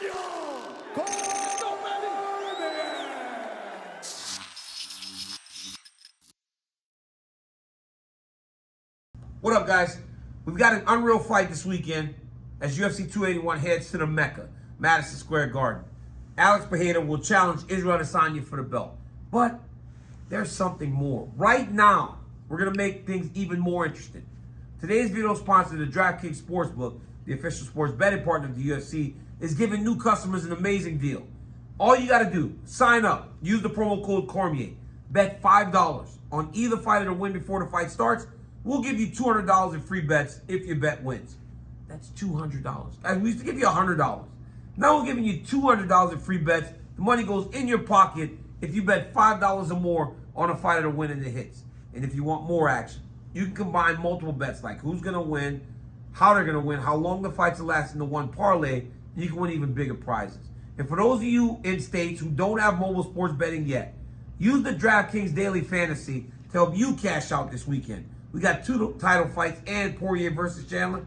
What up, guys? We've got an unreal fight this weekend as UFC 281 heads to the Mecca, Madison Square Garden. Alex Pereira will challenge Israel Adesanya for the belt. But there's something more. Right now, we're going to make things even more interesting. Today's video sponsor, the DraftKings Sportsbook, the official sports betting partner of the UFC, is giving new customers an amazing deal. All you got to do, sign up, use the promo code Cormier, bet $5 on either fighter to win before the fight starts. We'll give you $200 in free bets if your bet wins. That's $200. And we used to give you $100. Now we're giving you $200 in free bets. The money goes in your pocket if you bet $5 or more on a fighter to win in the hits. And if you want more action, you can combine multiple bets like who's going to win, how they're going to win, how long the fights will last into one parlay. You can win even bigger prizes. And for those of you in states who don't have mobile sports betting yet, use the DraftKings Daily Fantasy to help you cash out this weekend. We got 2 title fights and Poirier versus Chandler.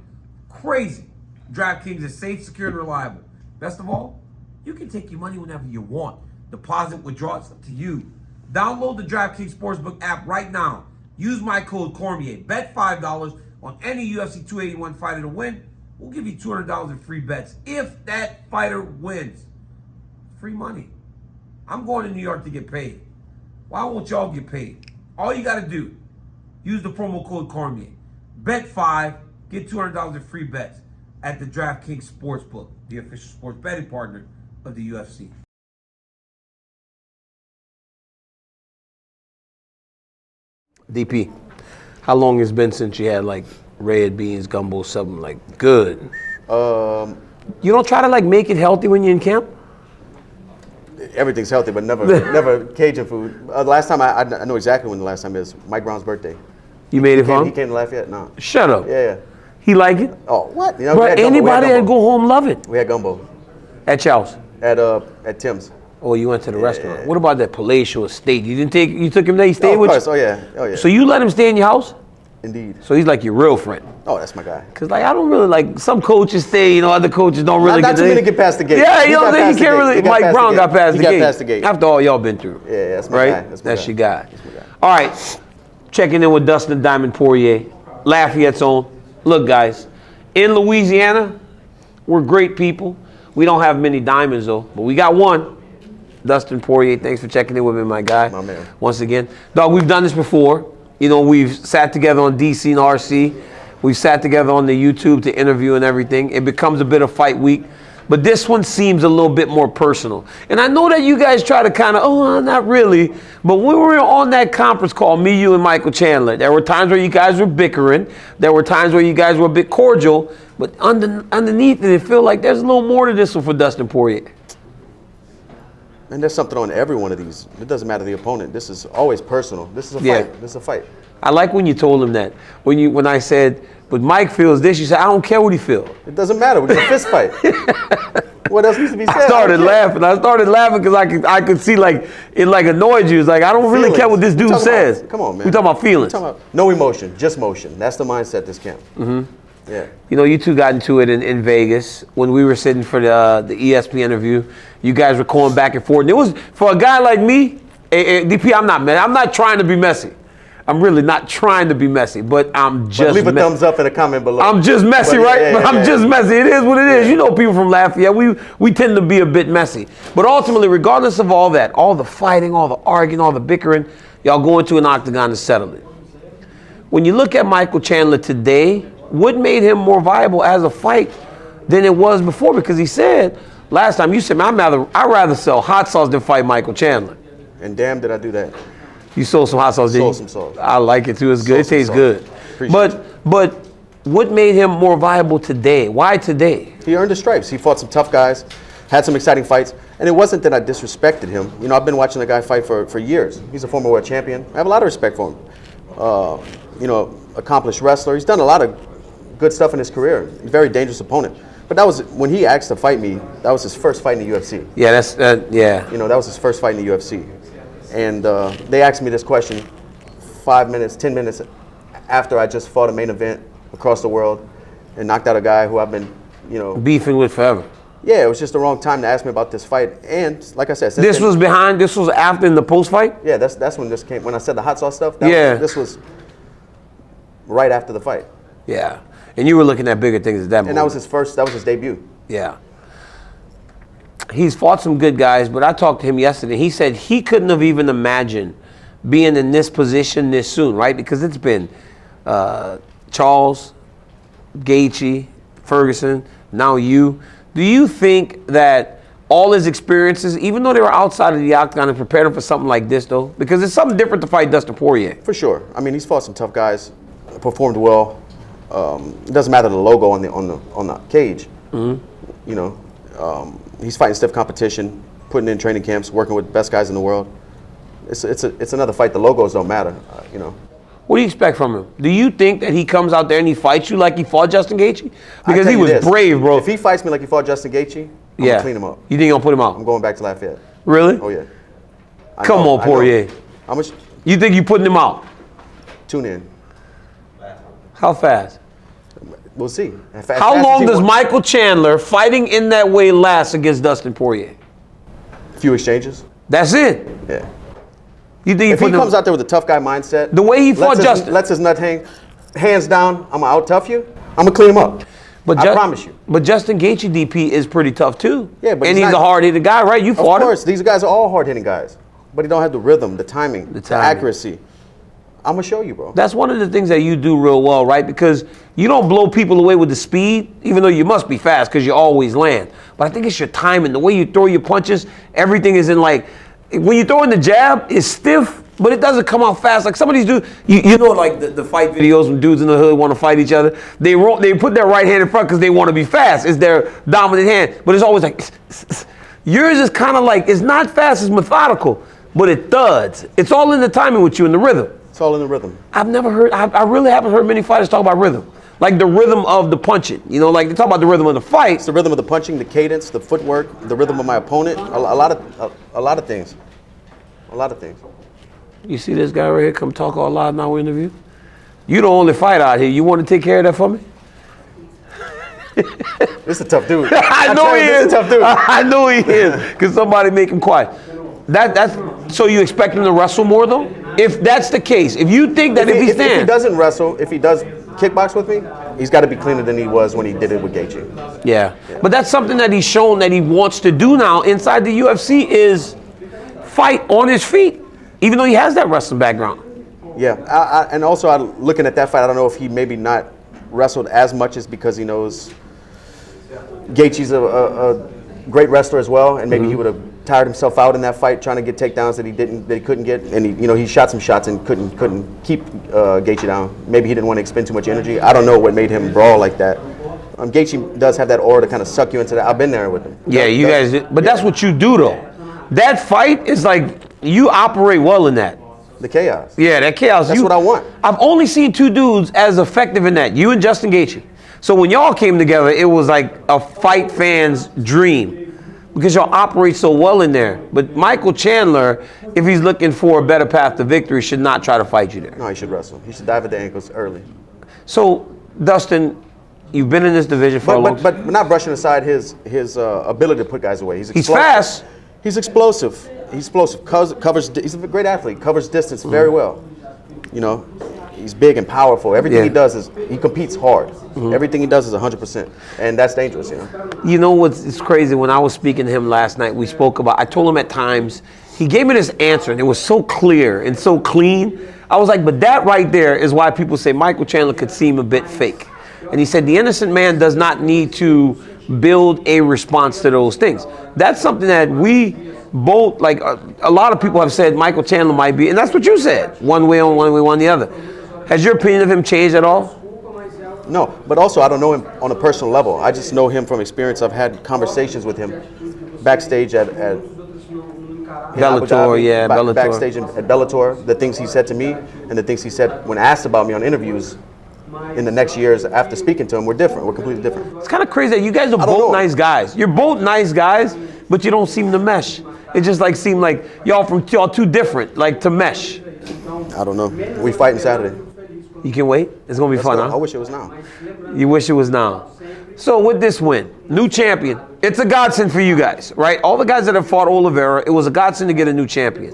Crazy. DraftKings is safe, secure, and reliable. Best of all, you can take your money whenever you want. Deposit, withdraw, it's up to you. Download the DraftKings Sportsbook app right now. Use my code Cormier. Bet $5 on any UFC 281 fighter to win. We'll give you $200 in free bets if that fighter wins. Free money. I'm going to New York to get paid. Why won't y'all get paid? All you got to do, use the promo code Cormier. Bet 5, get $200 in free bets at the DraftKings Sportsbook, the official sports betting partner of the UFC. DP, how long has it been since you had like red beans, gumbo, something like good? You don't try to like make it healthy when you're in camp? Everything's healthy, but never Cajun food. The last time I know exactly when the last time is. Mike Brown's birthday. You made it fun? He came to Lafayette? No. Shut up. Yeah. He like it? Oh, what? You know, Bro, anybody that go home love it. We had gumbo. At your house? At Tim's. Oh, you went to the restaurant. What about that palatial estate? You took him there, he stayed with you? Of course, oh yeah. So you let him stay in your house? Indeed. So he's like your real friend? Oh, that's my guy. Cause like I don't really like, some coaches stay, other coaches don't really not too many get past the gate. Yeah, you know what I'm saying? You can't really, Mike Brown got past the gate. He got past the gate. After all y'all been through. Yeah, that's my guy. That's your guy. All right, checking in with Dustin Diamond Poirier, Lafayette's own. Look guys, in Louisiana, we're great people. We don't have many diamonds though, but we got one. Dustin Poirier, thanks for checking in with me, my guy. My man. Once again. Dog, we've done this before. We've sat together on DC and RC. We've sat together on the YouTube to interview and everything. It becomes a bit of fight week. But this one seems a little bit more personal. And I know that you guys try to kind of, not really. But when we were on that conference call, me, you, and Michael Chandler, there were times where you guys were bickering. There were times where you guys were a bit cordial. But underneath it, it feels like there's a little more to this one for Dustin Poirier. And there's something on every one of these. It doesn't matter the opponent. This is always personal. This is a fight. This is a fight. I like when you told him that. When I said, but Mike feels this, you said, I don't care what he feels. It doesn't matter. We're going to fist fight. What else needs to be said? I started laughing because I could see like it like annoyed you. It's like I don't really care what this dude says. Come on, man. We talking about feelings. No emotion, just motion. That's the mindset this camp. Mm-hmm. Yeah. You two got into it in Vegas when we were sitting for the ESPN interview. You guys were going back and forth. And it was for a guy like me, DP. I'm not trying to be messy. I'm really not trying to be messy, but I'm just. Leave a thumbs up in a comment below. I'm just messy, right? I'm just messy. It is what it is. You know, people from Lafayette, we tend to be a bit messy. But ultimately, regardless of all that, all the fighting, all the arguing, all the bickering, y'all go into an octagon to settle it. When you look at Michael Chandler today, what made him more viable as a fight than it was before? Because he said last time, you said, man, I'd rather sell hot sauce than fight Michael Chandler. And damn, did I do that. You sold some hot sauce, didn't you? Sold some sauce. I like it too. It's good. It tastes good. But what made him more viable today? Why today? He earned his stripes. He fought some tough guys, had some exciting fights, and it wasn't that I disrespected him. I've been watching the guy fight for years. He's a former world champion. I have a lot of respect for him. Accomplished wrestler. He's done a lot of good stuff in his career. Very dangerous opponent. But that was when he asked to fight me. That was his first fight in the UFC. Yeah, that was his first fight in the UFC. And they asked me this question 5 minutes, 10 minutes after I just fought a main event across the world and knocked out a guy who I've been, beefing with forever. Yeah, it was just the wrong time to ask me about this fight. And like I said, This was after in the post fight? Yeah, that's when this came. When I said the hot sauce stuff, this was right after the fight. Yeah. And you were looking at bigger things at that moment. And that was his debut. Yeah. He's fought some good guys, but I talked to him yesterday. He said he couldn't have even imagined being in this position this soon, right? Because it's been Charles, Gaethje, Ferguson, now you. Do you think that all his experiences, even though they were outside of the octagon, have prepared him for something like this, though? Because it's something different to fight Dustin Poirier. For sure. I mean, he's fought some tough guys, performed well. It doesn't matter the logo on the cage. Mm-hmm. You know, he's fighting stiff competition, putting in training camps, working with the best guys in the world. It's another fight. The logos don't matter. You know. What do you expect from him? Do you think that he comes out there and he fights you like he fought Justin Gaethje? Because he was brave, bro. If he fights me like he fought Justin Gaethje, I'm gonna clean him up. You think he'll put him out? I'm going back to Lafayette. Really? Oh yeah. Come on, Poirier. How much? You think you putting him out? Tune in. How fast? We'll see. How long does Michael Chandler fighting in that way last against Dustin Poirier? A few exchanges. That's it? Yeah. You think if he comes out there with a tough guy mindset, the way he fought Justin, lets his nut hang, hands down, I'm gonna out tough you. I'm gonna clean him up. But I promise you. But Justin Gaethje DP is pretty tough too. Yeah, but he's a hard-hitting guy, right? You fought him. Of course, these guys are all hard-hitting guys, but he don't have the rhythm, the timing, the accuracy. I'm gonna show you, bro. That's one of the things that you do real well, right? Because you don't blow people away with the speed, even though you must be fast because you always land. But I think it's your timing, the way you throw your punches. Everything is in like, when you throw in the jab, it's stiff, but it doesn't come out fast. Like some of these dudes, you know, like the fight videos when dudes in the hood want to fight each other. They put their right hand in front because they want to be fast. It's their dominant hand, but it's always like, yours is kind of like, it's not fast, it's methodical, but it thuds. It's all in the timing with you and the rhythm. It's all in the rhythm. I really haven't heard many fighters talk about rhythm. Like the rhythm of the punching. You know, like they talk about the rhythm of the fight. It's the rhythm of the punching, the cadence, the footwork, the rhythm of my opponent. A lot of things. A lot of things. You see this guy right here come talk all loud in our interview? You the only fight out here. You want to take care of that for me? This is a tough dude. I know he is. This is a tough dude. I know he is. Because somebody make him quiet. So you expect him to wrestle more though? If that's the case, if you think that if he doesn't wrestle, if he does kickbox with me, he's got to be cleaner than he was when he did it with Gaethje. Yeah, but that's something that he's shown that he wants to do now inside the UFC is fight on his feet, even though he has that wrestling background. Yeah, and also looking at that fight, I don't know if he maybe not wrestled as much as because he knows Gaethje's a great wrestler as well, and maybe he would have tired himself out in that fight trying to get takedowns that he couldn't get, and he shot some shots and couldn't keep Gaethje down. Maybe he didn't want to expend too much energy. I don't know what made him brawl like that. Gaethje does have that aura to kind of suck you into that. I've been there with him. Yeah, you guys did, but that's what you do though. That fight is like you operate well in that. The chaos. Yeah, that chaos. That's what I want. I've only seen two dudes as effective in that. You and Justin Gaethje. So when y'all came together, it was like a fight fan's dream. Because y'all operate so well in there. But Michael Chandler, if he's looking for a better path to victory, should not try to fight you there. No, he should wrestle. He should dive at the ankles early. So, Dustin, you've been in this division for a long time. But not brushing aside his ability to put guys away. He's fast. He's explosive. He's explosive. He's a great athlete. Covers distance very well. You know, he's big and powerful. Everything he does is, he competes hard. Everything he does is 100%. And that's dangerous, you know. You know what's crazy? When I was speaking to him last night, we spoke about, I told him at times, he gave me this answer and it was so clear and so clean. I was like, but that right there is why people say Michael Chandler could seem a bit fake. And he said, the innocent man does not need to build a response to those things. That's something that we both, like a lot of people have said Michael Chandler might be, and that's what you said, one way on one way on the other. Has your opinion of him changed at all? No, but also I don't know him on a personal level. I just know him from experience. I've had conversations with him backstage at Bellator, Bellator. Backstage at Bellator, the things he said to me and the things he said when asked about me on interviews in the next years after speaking to him were different. We're completely different. It's kind of crazy that you guys are both nice guys. You're both nice guys, but you don't seem to mesh. It just like seemed like y'all too different, like to mesh. I don't know. We fighting Saturday. You can wait? It's going to be fun, huh? I wish it was now. You wish it was now. So with this win, new champion, it's a godsend for you guys, right? All the guys that have fought Oliveira, it was a godsend to get a new champion.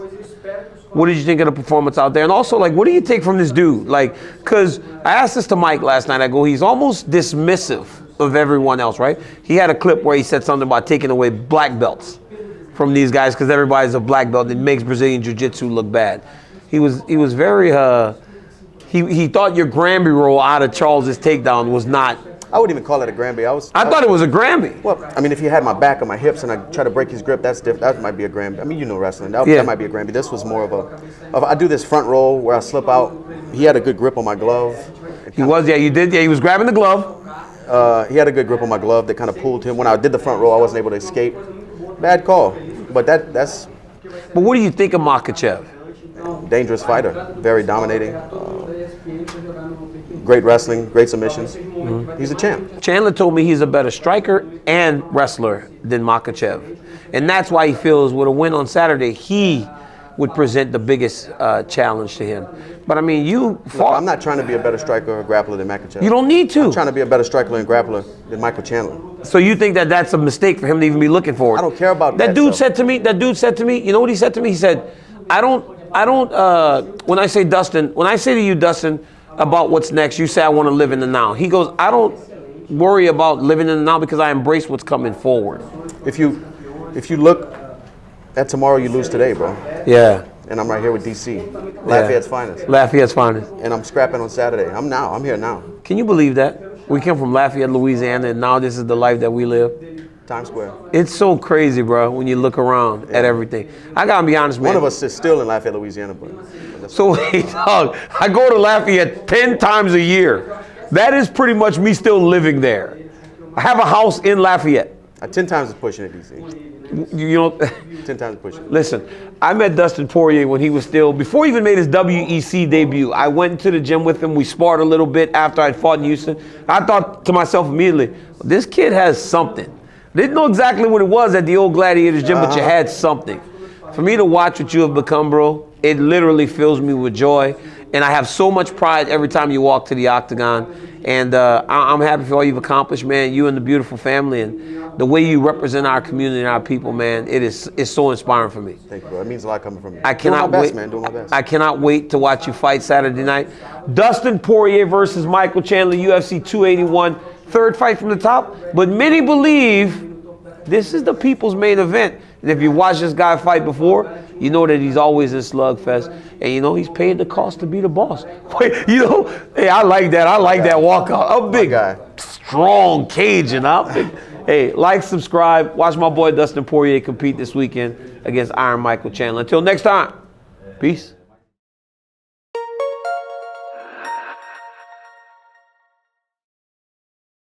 What did you think of the performance out there? And also, like, what do you take from this dude? Like, because I asked this to Mike last night. I go, he's almost dismissive of everyone else, right? He had a clip where he said something about taking away black belts from these guys because everybody's a black belt. It makes Brazilian Jiu-Jitsu look bad. He was very, he thought your Granby roll out of Charles's takedown was not. I wouldn't even call it a Granby. I thought it was a Granby. Well, I mean, if he had my back or my hips and I try to break his grip, that's different. That might be a Granby. I mean, you know wrestling. That might be a Granby. This was more of I do this front roll where I slip out. He had a good grip on my glove. He was grabbing the glove. He had a good grip on my glove that kind of pulled him. When I did the front roll, I wasn't able to escape. Bad call. But that's... But what do you think of Makhachev? Dangerous fighter. Very dominating. Great wrestling, great submissions. Mm-hmm. He's a champ. Chandler told me he's a better striker and wrestler than Makhachev. And that's why he feels with a win on Saturday, he would present the biggest challenge to him. But I mean, you fought. Look, I'm not trying to be a better striker or grappler than Makhachev. You don't need to. I'm trying to be a better striker and grappler than Michael Chandler. So you think that that's a mistake for him to even be looking for it? I don't care about that. That dude said to me, you know what he said to me? He said, I don't, when I say to you, Dustin, about what's next, you say I want to live in the now. He goes, I don't worry about living in the now because I embrace what's coming forward. If you look at tomorrow, you lose today, bro. Yeah. And I'm right here with DC, Lafayette's finest. Lafayette's finest. And I'm scrapping on Saturday. I'm here now. Can you believe that? We come from Lafayette, Louisiana, and now this is the life that we live. Times Square. It's so crazy, bro, when you look around at everything. I gotta be honest, man. One of us is still in Lafayette, Louisiana, but so wait, dog, I go to Lafayette 10 times a year. That is pretty much me still living there. I have a house in Lafayette. 10 times is pushing it, DC. You know, 10 times is pushing it. Listen, I met Dustin Poirier when he was still, before he even made his WEC debut. I went into the gym with him. We sparred a little bit after I'd fought in Houston. I thought to myself immediately, this kid has something. Didn't know exactly what it was at the old Gladiators gym, but you had something. For me to watch what you have become, bro, it literally fills me with joy. And I have so much pride every time you walk to the octagon. And I'm happy for all you've accomplished, man. You and the beautiful family and the way you represent our community and our people, man. It's so inspiring for me. Thank you, bro. It means a lot coming from you. I cannot doing my best, wait, man. Doing my best. I cannot wait to watch you fight Saturday night. Dustin Poirier versus Michael Chandler, UFC 281. Third fight from the top. But many believe this is the people's main event. And if you watch this guy fight before, you know that he's always in slugfest. And you know he's paid the cost to be the boss. You know, hey, I like that. I like that walkout. I'm big guy. Strong Cajun. Hey, like, subscribe. Watch my boy Dustin Poirier compete this weekend against Iron Michael Chandler. Until next time, peace.